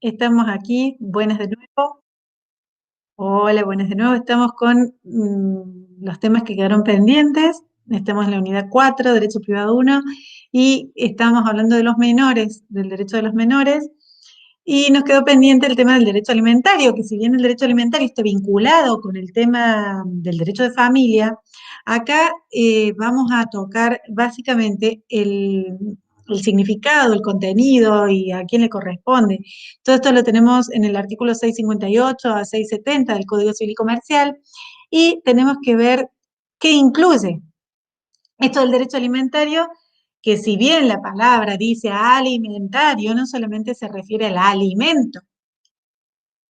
Estamos aquí, buenas de nuevo. Hola, buenas de nuevo. Estamos con los temas que quedaron pendientes. Estamos en la unidad 4, Derecho Privado 1, y estamos hablando de los menores, del derecho de los menores, y nos quedó pendiente el tema del derecho alimentario, que si bien el derecho alimentario está vinculado con el tema del derecho de familia, acá vamos a tocar básicamente el significado, el contenido y a quién le corresponde. Todo esto lo tenemos en el artículo 658 a 670 del Código Civil y Comercial, y tenemos que ver qué incluye esto del derecho alimentario, que si bien la palabra dice alimentario, no solamente se refiere al alimento,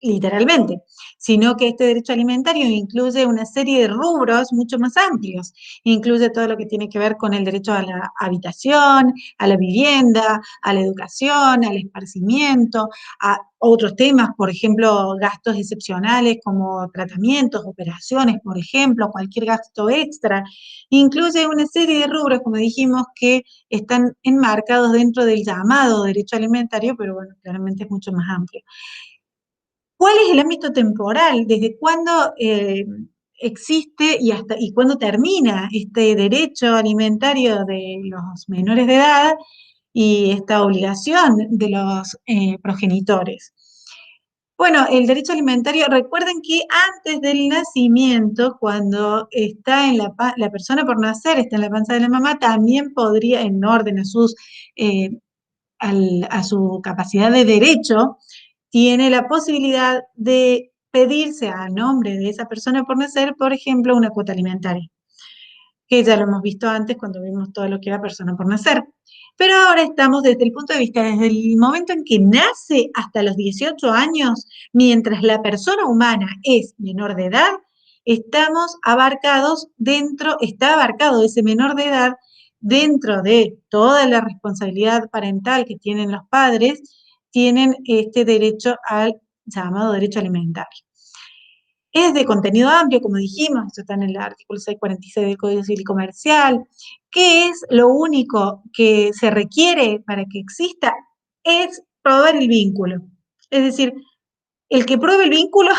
literalmente, sino que este derecho alimentario incluye una serie de rubros mucho más amplios. Incluye todo lo que tiene que ver con el derecho a la habitación, a la vivienda, a la educación, al esparcimiento, a otros temas, por ejemplo, gastos excepcionales como tratamientos, operaciones, por ejemplo, cualquier gasto extra. Incluye una serie de rubros, como dijimos, que están enmarcados dentro del llamado derecho alimentario, pero bueno, claramente es mucho más amplio. ¿Cuál es el ámbito temporal? ¿Desde cuándo existe y cuándo termina este derecho alimentario de los menores de edad y esta obligación de los progenitores? Bueno, el derecho alimentario, recuerden que antes del nacimiento, cuando está en la persona por nacer, está en la panza de la mamá, también podría, en orden eh, a su capacidad de derecho, tiene la posibilidad de pedirse a nombre de esa persona por nacer, por ejemplo, una cuota alimentaria, que ya lo hemos visto antes cuando vimos todo lo que era persona por nacer. Pero ahora estamos desde el punto de vista, desde el momento en que nace hasta los 18 años, mientras la persona humana es menor de edad, estamos abarcados dentro, está abarcado ese menor de edad dentro de toda la responsabilidad parental que tienen los padres, tienen este derecho al llamado derecho alimentario. Es de contenido amplio, como dijimos, esto está en el artículo 646 del Código Civil y Comercial. ¿Qué es lo único que se requiere para que exista? Es probar el vínculo. Es decir, el que pruebe el vínculo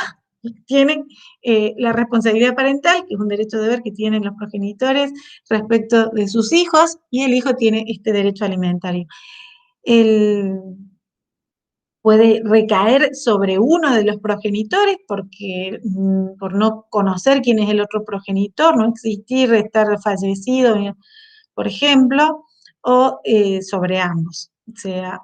tiene la responsabilidad parental, que es un derecho de deber que tienen los progenitores respecto de sus hijos, y el hijo tiene este derecho alimentario. El, puede recaer sobre uno de los progenitores porque por no conocer quién es el otro progenitor, no existir, estar fallecido, por ejemplo, o sobre ambos, sea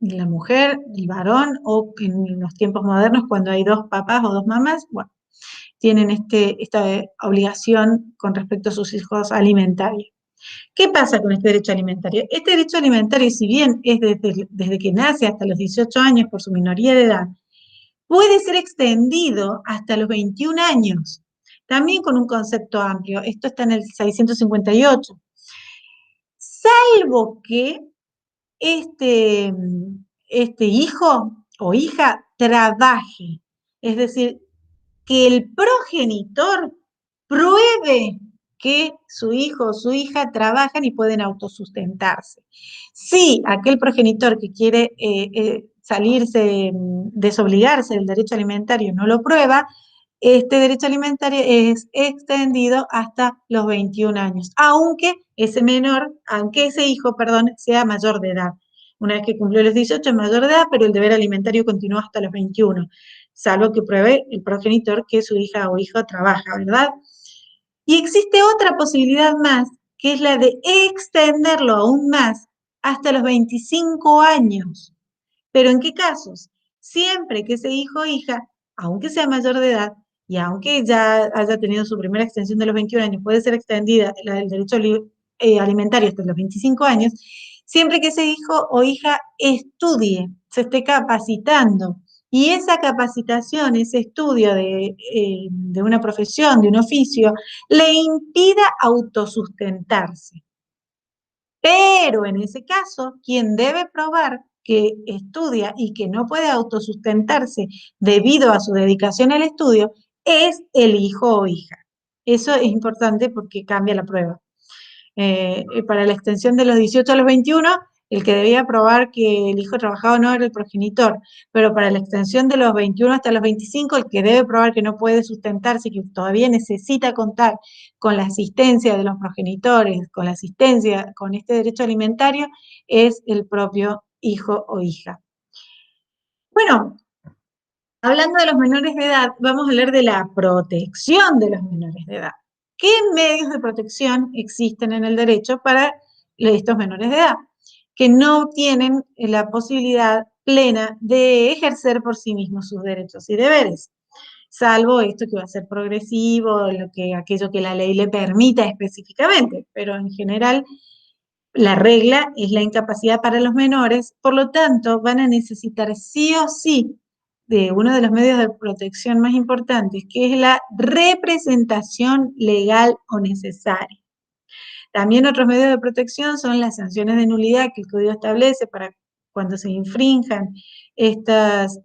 la mujer, el varón, o en los tiempos modernos cuando hay dos papás o dos mamás, bueno, tienen esta obligación con respecto a sus hijos alimentarios. ¿Qué pasa con este derecho alimentario? Este derecho alimentario, si bien es desde que nace hasta los 18 años por su minoría de edad, puede ser extendido hasta los 21 años, también con un concepto amplio. Esto está en el 658. Salvo que este, este hijo o hija trabaje, es decir, que el progenitor pruebe que su hijo o su hija trabajan y pueden autosustentarse. Si aquel progenitor que quiere salirse, desobligarse del derecho alimentario no lo prueba, este derecho alimentario es extendido hasta los 21 años, aunque ese hijo, perdón, sea mayor de edad. Una vez que cumplió los 18 es mayor de edad, pero el deber alimentario continúa hasta los 21, salvo que pruebe el progenitor que su hija o hijo trabaja, ¿verdad? Y existe otra posibilidad más, que es la de extenderlo aún más hasta los 25 años. ¿Pero en qué casos? Siempre que ese hijo o hija, aunque sea mayor de edad, y aunque ya haya tenido su primera extensión de los 21 años, puede ser extendida la del derecho alimentario hasta los 25 años, siempre que ese hijo o hija estudie, se esté capacitando. Y esa capacitación, ese estudio de una profesión, de un oficio, le impida autosustentarse. Pero en ese caso, quien debe probar que estudia y que no puede autosustentarse debido a su dedicación al estudio es el hijo o hija. Eso es importante porque cambia la prueba. Para la extensión de los 18 a los 21, el que debía probar que el hijo trabajaba no era el progenitor, pero para la extensión de los 21 hasta los 25, el que debe probar que no puede sustentarse y que todavía necesita contar con la asistencia de los progenitores, con la asistencia, con este derecho alimentario, es el propio hijo o hija. Bueno, hablando de los menores de edad, vamos a hablar de la protección de los menores de edad. ¿Qué medios de protección existen en el derecho para estos menores de edad? Que no tienen la posibilidad plena de ejercer por sí mismos sus derechos y deberes, salvo esto que va a ser progresivo, aquello que la ley le permita específicamente, pero en general la regla es la incapacidad para los menores, por lo tanto van a necesitar sí o sí de uno de los medios de protección más importantes, que es la representación legal o necesaria. También otros medios de protección son las sanciones de nulidad que el Código establece para cuando se infrinjan estos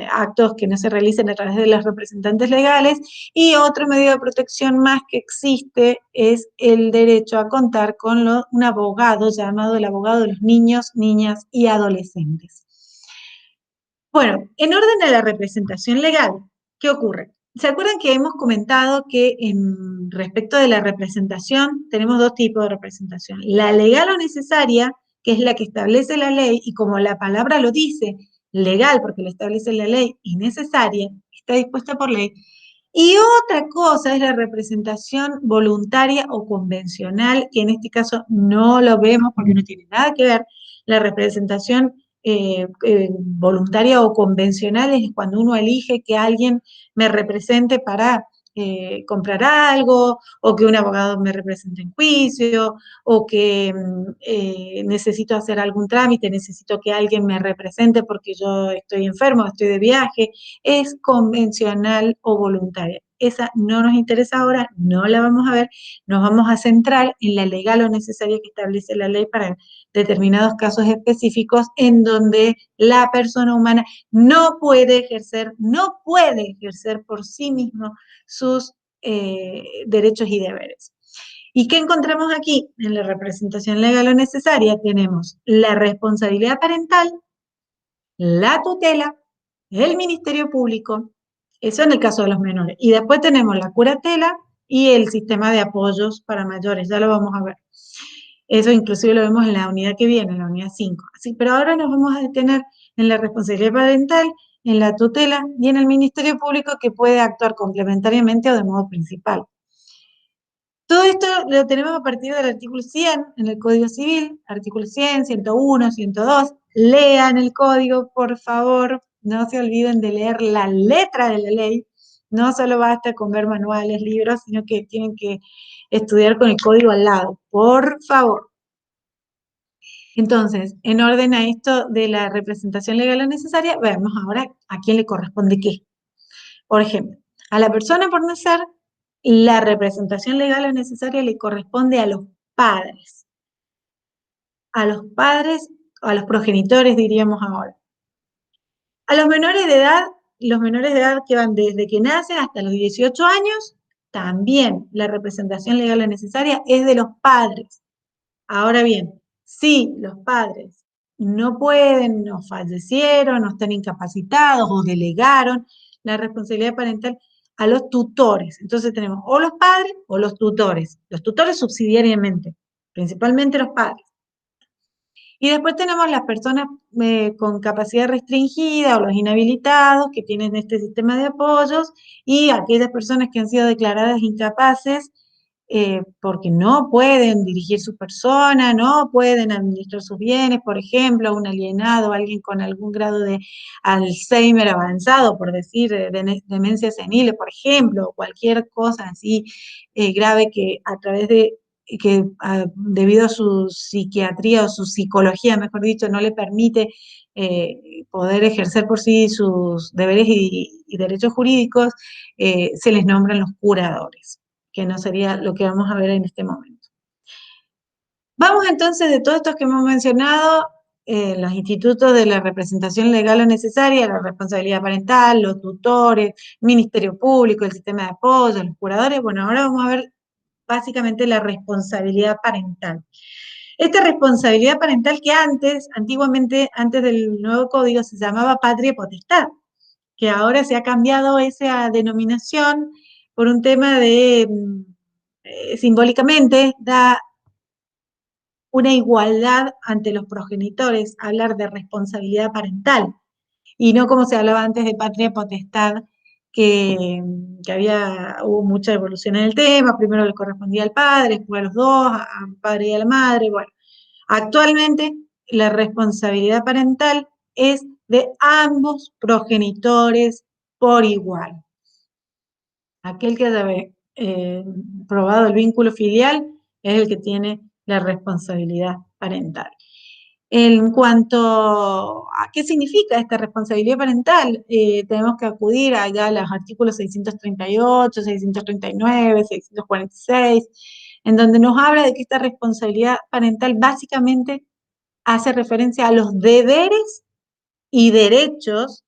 actos que no se realicen a través de los representantes legales, y otro medio de protección más que existe es el derecho a contar con un abogado llamado el abogado de los niños, niñas y adolescentes. Bueno, en orden a la representación legal, ¿qué ocurre? ¿Se acuerdan que hemos comentado que respecto de la representación tenemos dos tipos de representación? La legal o necesaria, que es la que establece la ley, y como la palabra lo dice, legal porque la establece la ley, y necesaria, está dispuesta por ley. Y otra cosa es la representación voluntaria o convencional, que en este caso no lo vemos porque no tiene nada que ver. La representación voluntaria o convencional es cuando uno elige que alguien me represente para comprar algo, o que un abogado me represente en juicio, o que necesito hacer algún trámite, necesito que alguien me represente porque yo estoy enfermo, estoy de viaje. Es convencional o voluntaria. Esa no nos interesa ahora, no la vamos a ver, nos vamos a centrar en la legal o necesaria que establece la ley para determinados casos específicos en donde la persona humana no puede ejercer por sí mismo sus derechos y deberes. ¿Y qué encontramos aquí? En la representación legal o necesaria tenemos la responsabilidad parental, la tutela, el Ministerio Público, eso en el caso de los menores. Y después tenemos la curatela y el sistema de apoyos para mayores, ya lo vamos a ver. Eso inclusive lo vemos en la unidad que viene, en la unidad 5. Así, pero ahora nos vamos a detener en la responsabilidad parental, en la tutela y en el Ministerio Público, que puede actuar complementariamente o de modo principal. Todo esto lo tenemos a partir del artículo 100 en el Código Civil, artículo 100, 101, 102. Lean el código, por favor, no se olviden de leer la letra de la ley. No solo basta con ver manuales, libros, sino que tienen que estudiar con el código al lado, por favor. Entonces, en orden a esto de la representación legal o necesaria, veamos ahora a quién le corresponde qué. Por ejemplo, a la persona por nacer, la representación legal o necesaria le corresponde a los padres. A los padres, a los progenitores diríamos ahora. A los menores de edad que van desde que nacen hasta los 18 años, también la representación legal o necesaria es de los padres. Ahora bien, si los padres no pueden, o fallecieron, o están incapacitados, o delegaron la responsabilidad parental a los tutores. Entonces tenemos o los padres o los tutores subsidiariamente, principalmente los padres. Y después tenemos las personas con capacidad restringida o los inhabilitados que tienen este sistema de apoyos, y aquellas personas que han sido declaradas incapaces porque no pueden dirigir su persona, no pueden administrar sus bienes, por ejemplo, un alienado, alguien con algún grado de Alzheimer avanzado, por decir, demencia senil, por ejemplo, o cualquier cosa así grave que a través de debido a su psiquiatría o su psicología, mejor dicho, no le permite poder ejercer por sí sus deberes y derechos jurídicos, se les nombran los curadores, que no sería lo que vamos a ver en este momento. Vamos entonces, de todos estos que hemos mencionado, los institutos de la representación legal o necesaria, la responsabilidad parental, los tutores, Ministerio Público, el sistema de apoyo, los curadores. Bueno, ahora vamos a ver básicamente la responsabilidad parental. Esta responsabilidad parental que antiguamente, antes del nuevo código, se llamaba patria potestad, que ahora se ha cambiado esa denominación por un tema de, simbólicamente, da una igualdad ante los progenitores, hablar de responsabilidad parental, y no como se hablaba antes de patria potestad, que hubo mucha evolución en el tema, primero le correspondía al padre, después a los dos, al padre y a la madre, bueno. Actualmente la responsabilidad parental es de ambos progenitores por igual. Aquel que haya probado el vínculo filial es el que tiene la responsabilidad parental. En cuanto a qué significa esta responsabilidad parental, tenemos que acudir allá a los artículos 638, 639, 646, en donde nos habla de que esta responsabilidad parental básicamente hace referencia a los deberes y derechos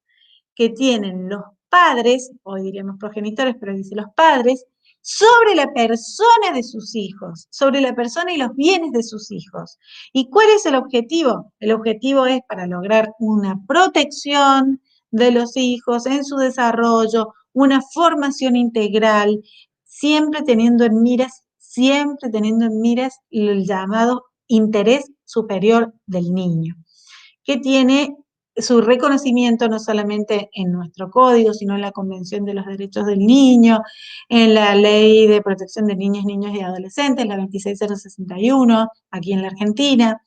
que tienen los padres, hoy diríamos progenitores, pero dice los padres, sobre la persona de sus hijos, sobre la persona y los bienes de sus hijos. ¿Y cuál es el objetivo? El objetivo es para lograr una protección de los hijos en su desarrollo, una formación integral, siempre teniendo en miras el llamado interés superior del niño, que tiene su reconocimiento no solamente en nuestro código, sino en la Convención de los Derechos del Niño, en la Ley de Protección de Niñas, Niños y Adolescentes, la 26061, aquí en la Argentina,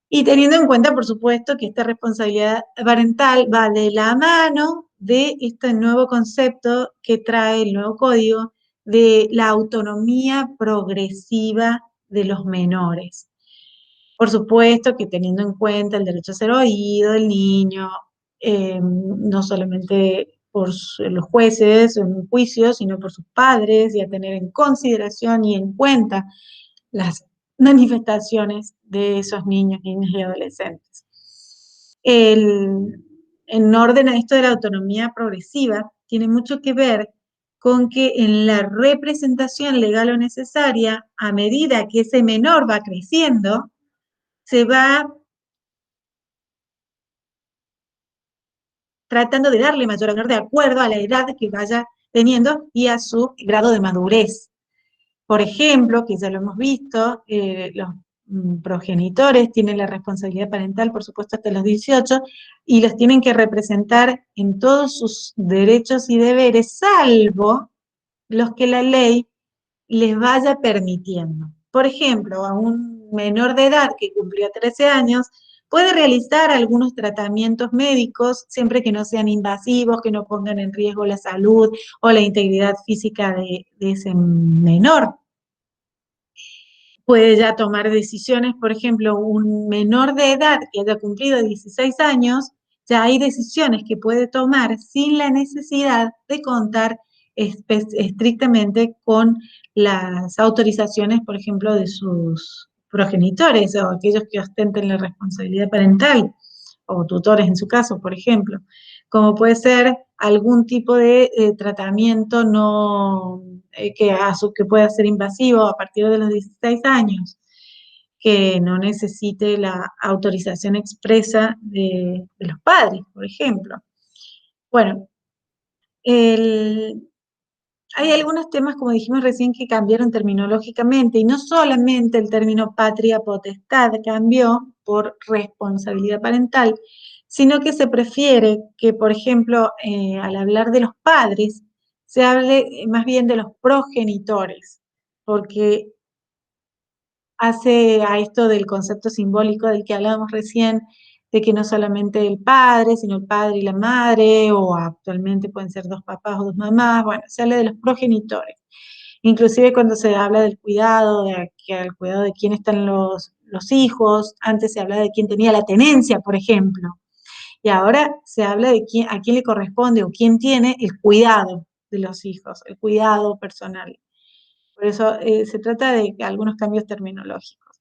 y teniendo en cuenta, por supuesto, que esta responsabilidad parental va de la mano de este nuevo concepto que trae el nuevo código de la autonomía progresiva de los menores. Por supuesto que teniendo en cuenta el derecho a ser oído del niño, no solamente por los jueces en un juicio, sino por sus padres, y a tener en consideración y en cuenta las manifestaciones de esos niños, niñas y adolescentes. En orden a esto de la autonomía progresiva, tiene mucho que ver con que en la representación legal o necesaria, a medida que ese menor va creciendo, se va tratando de darle mayor honor de acuerdo a la edad que vaya teniendo y a su grado de madurez. Por ejemplo, que ya lo hemos visto, los progenitores tienen la responsabilidad parental, por supuesto, hasta los 18, y los tienen que representar en todos sus derechos y deberes, salvo los que la ley les vaya permitiendo. Por ejemplo, a un menor de edad que cumplió 13 años, puede realizar algunos tratamientos médicos siempre que no sean invasivos, que no pongan en riesgo la salud o la integridad física de ese menor. Puede ya tomar decisiones, por ejemplo, un menor de edad que haya cumplido 16 años, ya hay decisiones que puede tomar sin la necesidad de contar estrictamente con las autorizaciones, por ejemplo, de sus progenitores o aquellos que ostenten la responsabilidad parental, o tutores en su caso, por ejemplo, como puede ser algún tipo de tratamiento no, que pueda ser invasivo a partir de los 16 años, que no necesite la autorización expresa de los padres, por ejemplo. Bueno, el, hay algunos temas, como dijimos recién, que cambiaron terminológicamente, y no solamente el término patria potestad cambió por responsabilidad parental, sino que se prefiere que, por ejemplo, al hablar de los padres, se hable más bien de los progenitores, porque hace a esto del concepto simbólico del que hablábamos recién, de que no solamente el padre, sino el padre y la madre, o actualmente pueden ser dos papás o dos mamás, bueno, se habla de los progenitores. Inclusive cuando se habla del cuidado, que al cuidado de quién están los hijos, antes se hablaba de quién tenía la tenencia, por ejemplo, y ahora se habla de quién, a quién le corresponde o quién tiene el cuidado de los hijos, el cuidado personal. Por eso se trata de algunos cambios terminológicos.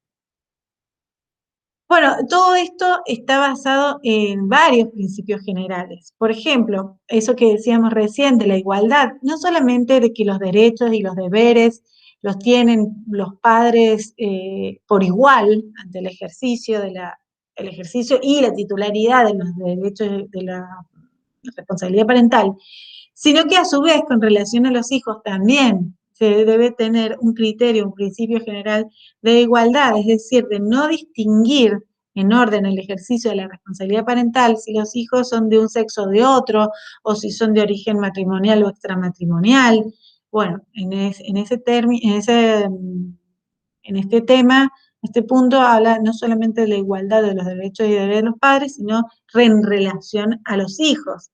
Bueno, todo esto está basado en varios principios generales. Por ejemplo, eso que decíamos recién de la igualdad, no solamente de que los derechos y los deberes los tienen los padres por igual ante el ejercicio y la titularidad de los derechos de la responsabilidad parental, sino que a su vez con relación a los hijos también se debe tener un criterio, un principio general de igualdad, es decir, de no distinguir en orden el ejercicio de la responsabilidad parental si los hijos son de un sexo o de otro, o si son de origen matrimonial o extramatrimonial. Bueno, en este tema, este punto habla no solamente de la igualdad de los derechos y deberes de los padres, sino en relación a los hijos.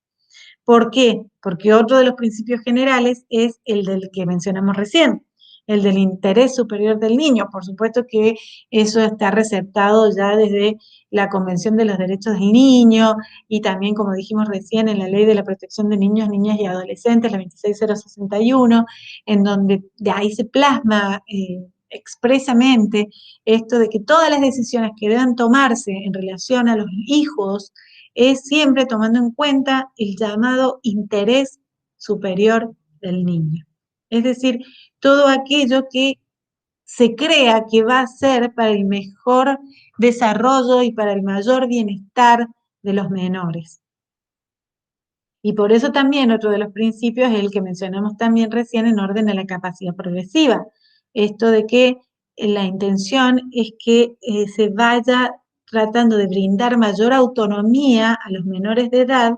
¿Por qué? Porque otro de los principios generales es el del que mencionamos recién, el del interés superior del niño. Por supuesto que eso está receptado ya desde la Convención de los Derechos del Niño y también, como dijimos recién, en la Ley de la Protección de Niños, Niñas y Adolescentes, la 26061, en donde de ahí se plasma expresamente esto de que todas las decisiones que deban tomarse en relación a los hijos es siempre tomando en cuenta el llamado interés superior del niño. Es decir, todo aquello que se crea que va a ser para el mejor desarrollo y para el mayor bienestar de los menores. Y por eso también otro de los principios es el que mencionamos también recién en orden a la capacidad progresiva. Esto de que la intención es que se vaya tratando de brindar mayor autonomía a los menores de edad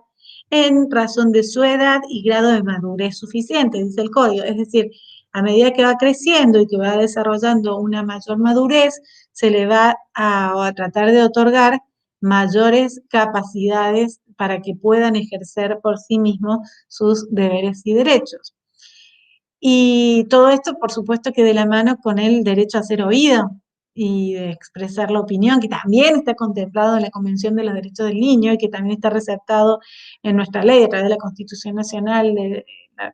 en razón de su edad y grado de madurez suficiente, dice el código. Es decir, a medida que va creciendo y que va desarrollando una mayor madurez, se le va a tratar de otorgar mayores capacidades para que puedan ejercer por sí mismos sus deberes y derechos. Y todo esto, por supuesto, que de la mano con el derecho a ser oído y de expresar la opinión, que también está contemplado en la Convención de los Derechos del Niño y que también está receptado en nuestra ley a través de la Constitución Nacional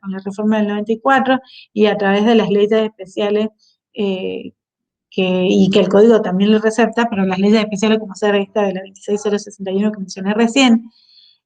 con la reforma del 94 y a través de las leyes especiales y que el código también lo recepta, pero las leyes especiales como ser esta de la 26061 que mencioné recién,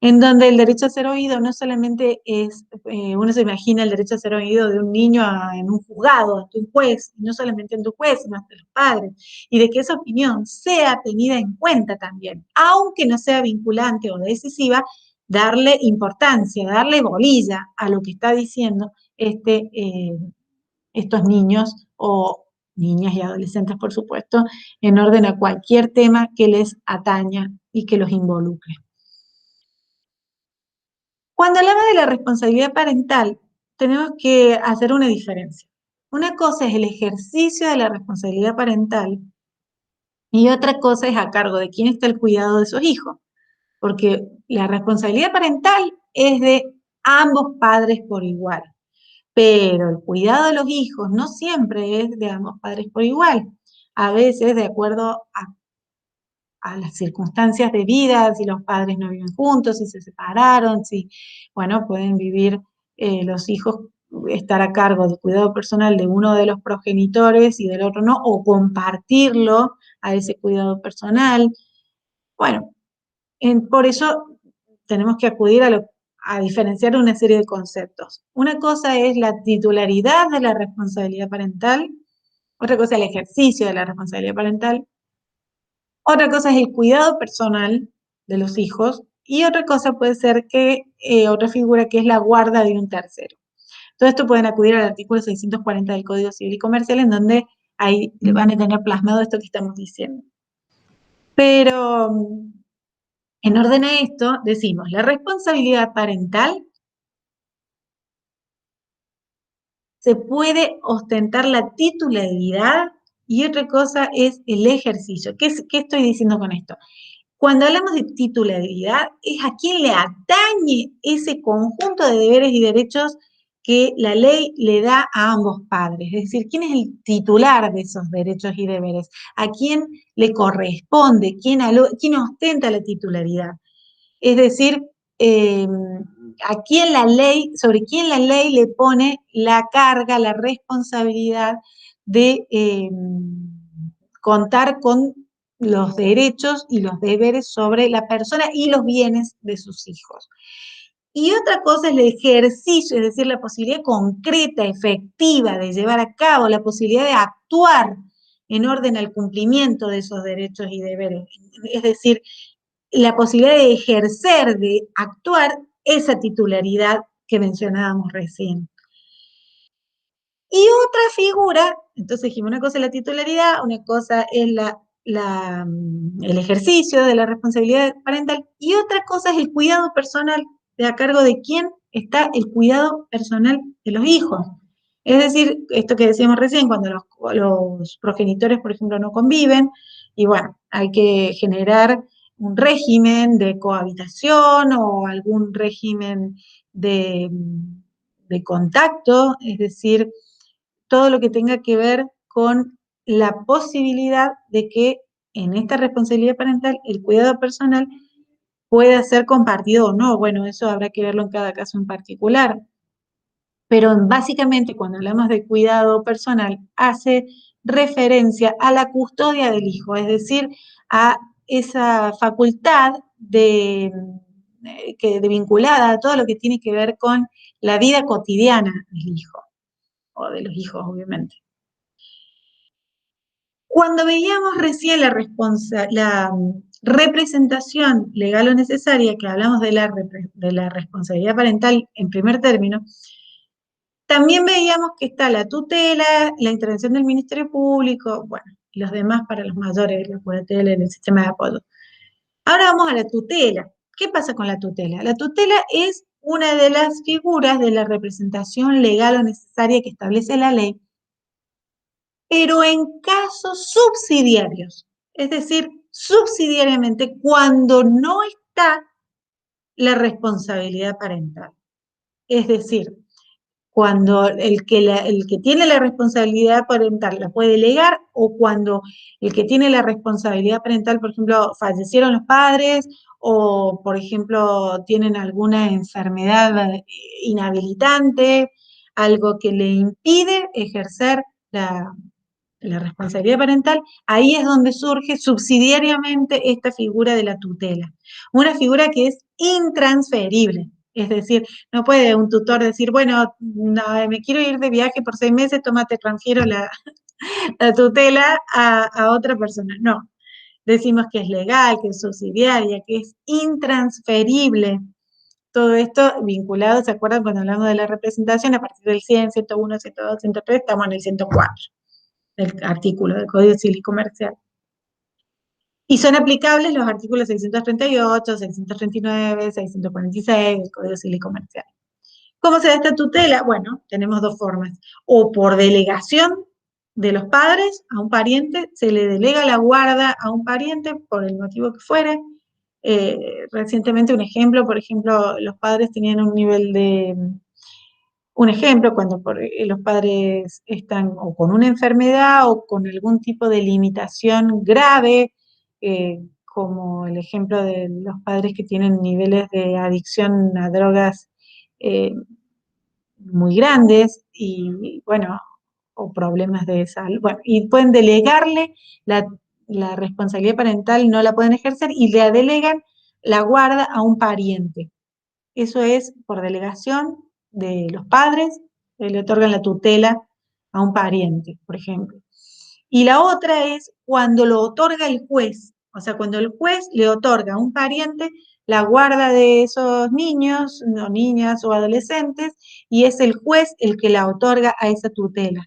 en donde el derecho a ser oído no solamente es, uno se imagina el derecho a ser oído de un niño en un juzgado, ante un juez, y no solamente ante un juez, sino ante los padres, y de que esa opinión sea tenida en cuenta también, aunque no sea vinculante o decisiva, darle importancia, darle bolilla a lo que está diciendo estos niños o niñas y adolescentes, por supuesto, en orden a cualquier tema que les ataña y que los involucre. Cuando hablamos de la responsabilidad parental, tenemos que hacer una diferencia. Una cosa es el ejercicio de la responsabilidad parental y otra cosa es a cargo de quién está el cuidado de sus hijos, porque la responsabilidad parental es de ambos padres por igual, pero el cuidado de los hijos no siempre es de ambos padres por igual. A veces, de acuerdo a las circunstancias de vida, si los padres no viven juntos, si se separaron, si, bueno, pueden vivir los hijos, estar a cargo del cuidado personal de uno de los progenitores y del otro no, o compartirlo a ese cuidado personal. Bueno, por eso tenemos que acudir a diferenciar una serie de conceptos. Una cosa es la titularidad de la responsabilidad parental, otra cosa es el ejercicio de la responsabilidad parental, otra cosa es el cuidado personal de los hijos y otra cosa puede ser que otra figura que es la guarda de un tercero. Todo esto pueden acudir al artículo 640 del Código Civil y Comercial en donde ahí van a tener plasmado esto que estamos diciendo. Pero en orden a esto decimos, la responsabilidad parental se puede ostentar la titularidad y otra cosa es el ejercicio. ¿Qué estoy diciendo con esto? Cuando hablamos de titularidad, es a quién le atañe ese conjunto de deberes y derechos que la ley le da a ambos padres. Es decir, quién es el titular de esos derechos y deberes, a quién le corresponde, quién ostenta la titularidad. Es decir, sobre quién la ley le pone la carga, la responsabilidad de contar con los derechos y los deberes sobre la persona y los bienes de sus hijos. Y otra cosa es el ejercicio, es decir, la posibilidad concreta, efectiva de llevar a cabo, la posibilidad de actuar en orden al cumplimiento de esos derechos y deberes. Es decir, la posibilidad de ejercer, de actuar esa titularidad que mencionábamos recién. Y otra figura, entonces dijimos, una cosa es la titularidad, una cosa es el ejercicio de la responsabilidad parental, y otra cosa es el cuidado personal, de a cargo de quién está el cuidado personal de los hijos. Es decir, esto que decíamos recién, cuando los progenitores, por ejemplo, no conviven, y bueno, hay que generar un régimen de cohabitación o algún régimen de, de contacto, es decir, todo lo que tenga que ver con la posibilidad de que en esta responsabilidad parental el cuidado personal pueda ser compartido o no. Bueno, eso habrá que verlo en cada caso en particular. Pero básicamente cuando hablamos de cuidado personal hace referencia a la custodia del hijo, es decir, a esa facultad de vinculada a todo lo que tiene que ver con la vida cotidiana del hijo, o de los hijos, obviamente. Cuando veíamos recién la representación legal o necesaria, que hablamos de la responsabilidad parental en primer término, también veíamos que está la tutela, la intervención del Ministerio Público, bueno, y los demás para los mayores, la curatela en el sistema de apoyo. Ahora vamos a la tutela. ¿Qué pasa con la tutela? La tutela es una de las figuras de la representación legal o necesaria que establece la ley, pero en casos subsidiarios, es decir, subsidiariamente cuando no está la responsabilidad parental. Es decir, cuando el que tiene la responsabilidad parental la puede delegar o cuando el que tiene la responsabilidad parental, por ejemplo, fallecieron los padres o, por ejemplo, tienen alguna enfermedad inhabilitante, algo que le impide ejercer la responsabilidad parental, ahí es donde surge subsidiariamente esta figura de la tutela. Una figura que es intransferible, es decir, no puede un tutor decir, bueno, no, me quiero ir de viaje por 6 meses, toma, te transfiero la tutela a otra persona. No, decimos que es legal, que es subsidiaria, que es intransferible. Todo esto vinculado, ¿se acuerdan cuando hablamos de la representación? A partir del 100, 101, 102, 103, estamos en el 104 del artículo del Código Civil y Comercial. Y son aplicables los artículos 638, 639, 646 del Código Civil y Comercial. ¿Cómo se da esta tutela? Bueno, tenemos dos formas. O por delegación de los padres a un pariente, se le delega la guarda a un pariente por el motivo que fuere. Recientemente un ejemplo, por ejemplo, los padres tenían un nivel de un ejemplo, cuando los padres están o con una enfermedad o con algún tipo de limitación grave, como el ejemplo de los padres que tienen niveles de adicción a drogas eh, muy grandes y, bueno, o problemas de salud. Bueno, y pueden delegarle la responsabilidad parental, no la pueden ejercer y le delegan la guarda a un pariente. Eso es por delegación de los padres, le otorgan la tutela a un pariente, por ejemplo. Y la otra es cuando lo otorga el juez, o sea, cuando el juez le otorga a un pariente la guarda de esos niños, o niñas o adolescentes, y es el juez el que la otorga a esa tutela,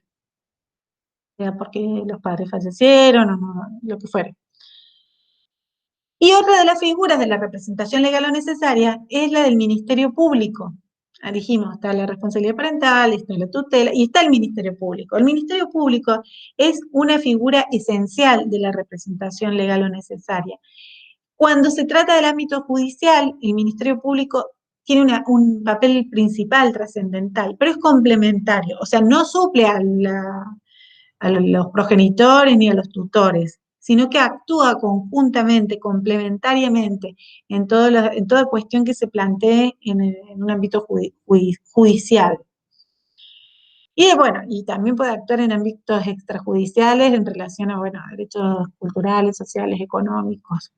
sea porque los padres fallecieron o no, lo que fuera. Y otra de las figuras de la representación legal o necesaria es la del Ministerio Público. Dijimos, está la responsabilidad parental, está la tutela y está el Ministerio Público. El Ministerio Público es una figura esencial de la representación legal o necesaria. Cuando se trata del ámbito judicial, el Ministerio Público tiene un papel principal, trascendental, pero es complementario, o sea, no suple a los progenitores ni a los tutores, sino que actúa conjuntamente, complementariamente, en toda cuestión que se plantee en un ámbito judicial. Y bueno, y también puede actuar en ámbitos extrajudiciales en relación a, bueno, a derechos culturales, sociales, económicos.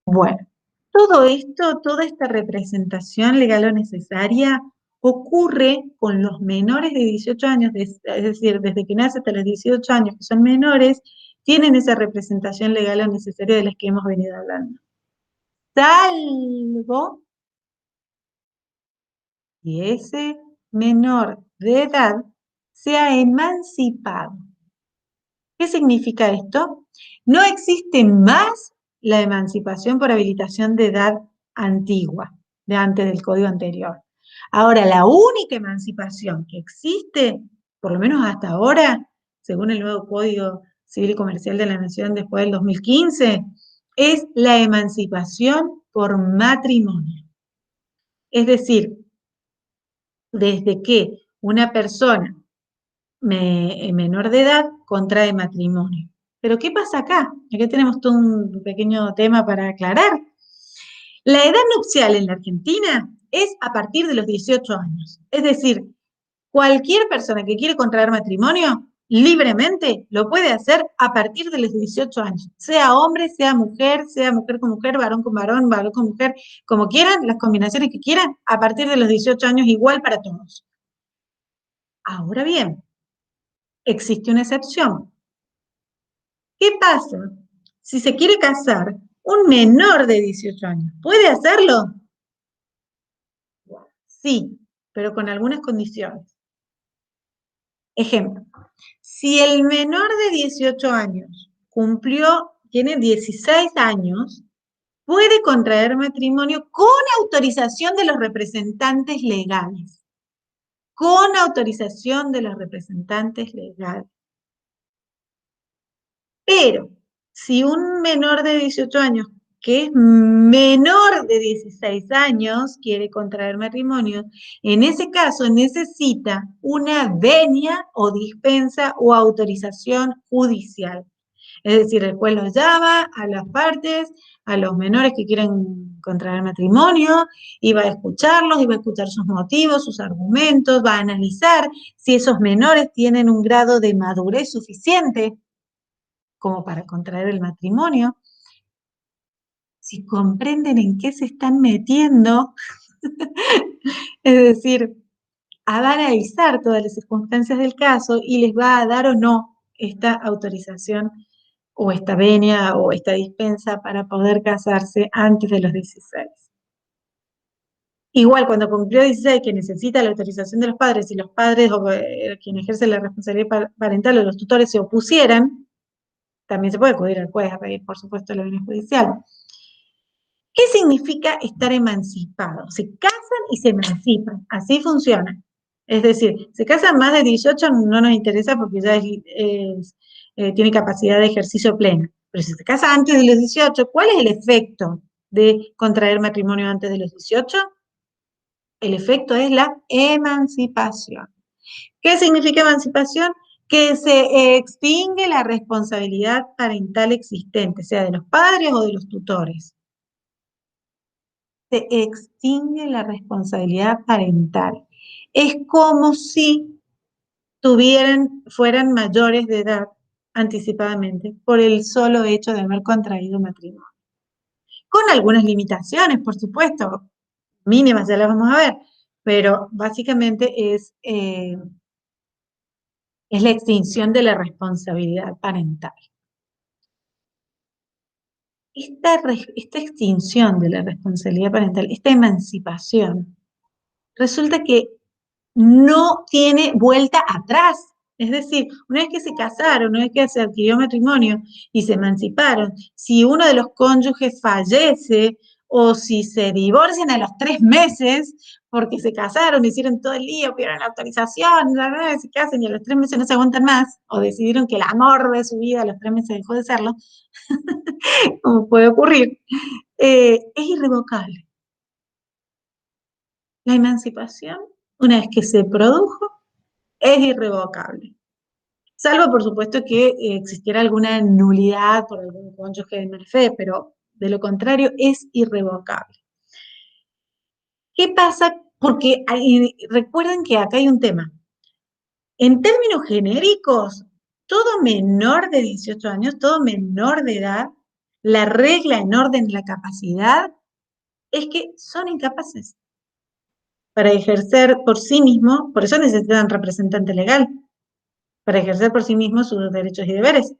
Bueno. Todo esto, toda esta representación legal o necesaria ocurre con los menores de 18 años, es decir, desde que nace hasta los 18 años, que son menores, tienen esa representación legal o necesaria de las que hemos venido hablando. Salvo que ese menor de edad sea emancipado. ¿Qué significa esto? No existe más la emancipación por habilitación de edad antigua, de antes del código anterior. Ahora, la única emancipación que existe, por lo menos hasta ahora, según el nuevo Código Civil y Comercial de la Nación después del 2015, es la emancipación por matrimonio. Es decir, desde que una persona menor de edad contrae matrimonio. Pero ¿qué pasa acá? Aquí tenemos todo un pequeño tema para aclarar. La edad nupcial en la Argentina es a partir de los 18 años. Es decir, cualquier persona que quiere contraer matrimonio libremente lo puede hacer a partir de los 18 años. Sea hombre, sea mujer con mujer, varón con varón, varón con mujer, como quieran, las combinaciones que quieran, a partir de los 18 años igual para todos. Ahora bien, existe una excepción. ¿Qué pasa si se quiere casar un menor de 18 años? ¿Puede hacerlo? Sí, pero con algunas condiciones. Ejemplo, si el menor de 18 años tiene 16 años, puede contraer matrimonio con autorización de los representantes legales. Con autorización de los representantes legales. Pero si un menor de 18 años, que es menor de 16 años, quiere contraer matrimonio, en ese caso necesita una venia o dispensa o autorización judicial. Es decir, el juez los llama a las partes, a los menores que quieren contraer matrimonio, y va a escucharlos, y va a escuchar sus motivos, sus argumentos, va a analizar si esos menores tienen un grado de madurez suficiente como para contraer el matrimonio, si comprenden en qué se están metiendo, es decir, va a analizar todas las circunstancias del caso y les va a dar o no esta autorización o esta venia o esta dispensa para poder casarse antes de los 16. Igual, cuando cumplió 16, que necesita la autorización de los padres, y los padres o quien ejerce la responsabilidad parental o los tutores se opusieran, también se puede acudir al juez a pedir, por supuesto, la venia judicial. ¿Qué significa estar emancipado? Se casan y se emancipan, así funciona. Es decir, se casan más de 18, no nos interesa porque ya tiene capacidad de ejercicio plena. Pero si se casa antes de los 18, ¿cuál es el efecto de contraer matrimonio antes de los 18? El efecto es la emancipación. ¿Qué significa emancipación? Que se extingue la responsabilidad parental existente, sea de los padres o de los tutores. Se extingue la responsabilidad parental. Es como si fueran mayores de edad anticipadamente por el solo hecho de haber contraído matrimonio. Con algunas limitaciones, por supuesto, mínimas, ya las vamos a ver, pero básicamente es la extinción de la responsabilidad parental. Esta extinción de la responsabilidad parental, esta emancipación, resulta que no tiene vuelta atrás. Es decir, una vez que se casaron, una vez que se adquirió matrimonio y se emanciparon, si uno de los cónyuges fallece o si se divorcian a los 3 meses porque se casaron, hicieron todo el lío, pidieron la autorización, se casan y a los 3 meses no se aguantan más, o decidieron que el amor de su vida a los 3 meses dejó de serlo, como puede ocurrir, es irrevocable. La emancipación, una vez que se produjo, es irrevocable. Salvo, por supuesto, que existiera alguna nulidad por algún cónyuge de menor fe, pero de lo contrario es irrevocable. ¿Qué pasa? Porque recuerden que acá hay un tema. En términos genéricos, todo menor de 18 años, todo menor de edad, la regla en orden de la capacidad es que son incapaces para ejercer por sí mismos, por eso necesitan representante legal, para ejercer por sí mismos sus derechos y deberes.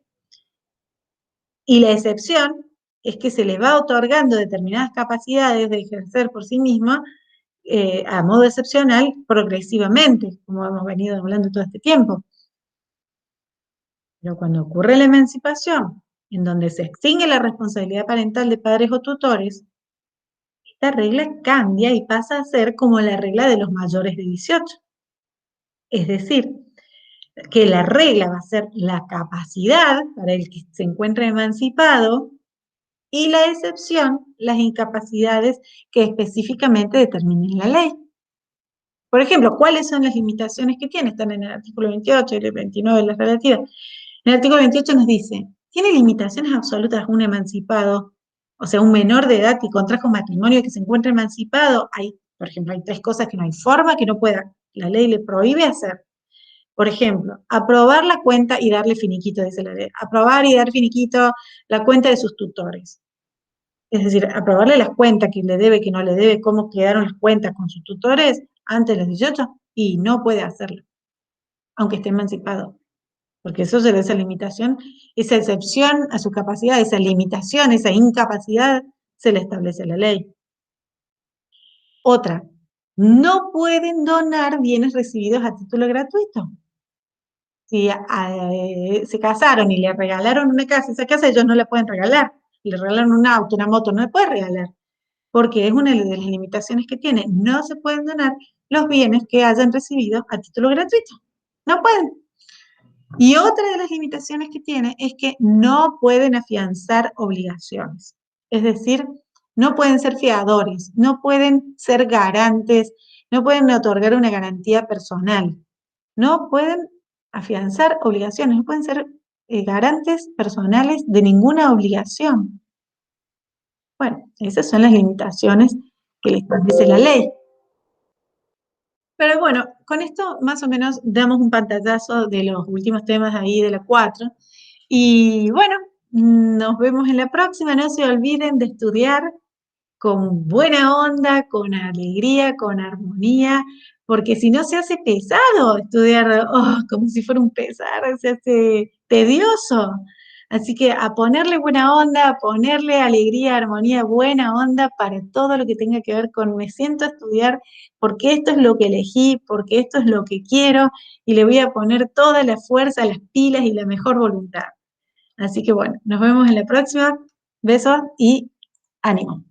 Y la excepción es que se les va otorgando determinadas capacidades de ejercer por sí misma a modo excepcional progresivamente, como hemos venido hablando todo este tiempo. Pero cuando ocurre la emancipación, en donde se extingue la responsabilidad parental de padres o tutores, esta regla cambia y pasa a ser como la regla de los mayores de 18. Es decir, que la regla va a ser la capacidad para el que se encuentra emancipado y la excepción, las incapacidades que específicamente determinen la ley. Por ejemplo, ¿cuáles son las limitaciones que tiene? Están en el artículo 28 y el 29 de las relativas. En el artículo 28 nos dice, ¿tiene limitaciones absolutas un emancipado? O sea, un menor de edad que contrajo matrimonio y que se encuentra emancipado. Hay, por ejemplo, hay 3 cosas que no hay forma que no pueda. La ley le prohíbe hacer. Por ejemplo, aprobar la cuenta y darle finiquito, dice la ley. Aprobar y dar finiquito la cuenta de sus tutores. Es decir, aprobarle las cuentas que le debe, que no le debe, cómo quedaron las cuentas con sus tutores antes de los 18, y no puede hacerlo, aunque esté emancipado. Porque eso se ve esa limitación, esa excepción a su capacidad, esa limitación, esa incapacidad, se le establece la ley. Otra, no pueden donar bienes recibidos a título gratuito. Si se casaron y le regalaron una casa, esa casa ellos no la pueden regalar. Le regalaron un auto, una moto, no le pueden regalar. Porque es una de las limitaciones que tiene. No se pueden donar los bienes que hayan recibido a título gratuito. No pueden. Y otra de las limitaciones que tiene es que no pueden afianzar obligaciones. Es decir, no pueden ser fiadores, no pueden ser garantes, no pueden otorgar una garantía personal, no pueden afianzar obligaciones, no pueden ser garantes personales de ninguna obligación. Bueno, esas son las limitaciones que le establece la ley. Pero bueno, con esto más o menos damos un pantallazo de los últimos temas ahí de la 4. Y bueno, nos vemos en la próxima. No se olviden de estudiar con buena onda, con alegría, con armonía, porque si no se hace pesado estudiar, como si fuera un pesar, se hace tedioso. Así que a ponerle buena onda, a ponerle alegría, armonía, buena onda para todo lo que tenga que ver con me siento a estudiar porque esto es lo que elegí, porque esto es lo que quiero y le voy a poner toda la fuerza, las pilas y la mejor voluntad. Así que bueno, nos vemos en la próxima. Besos y ánimo.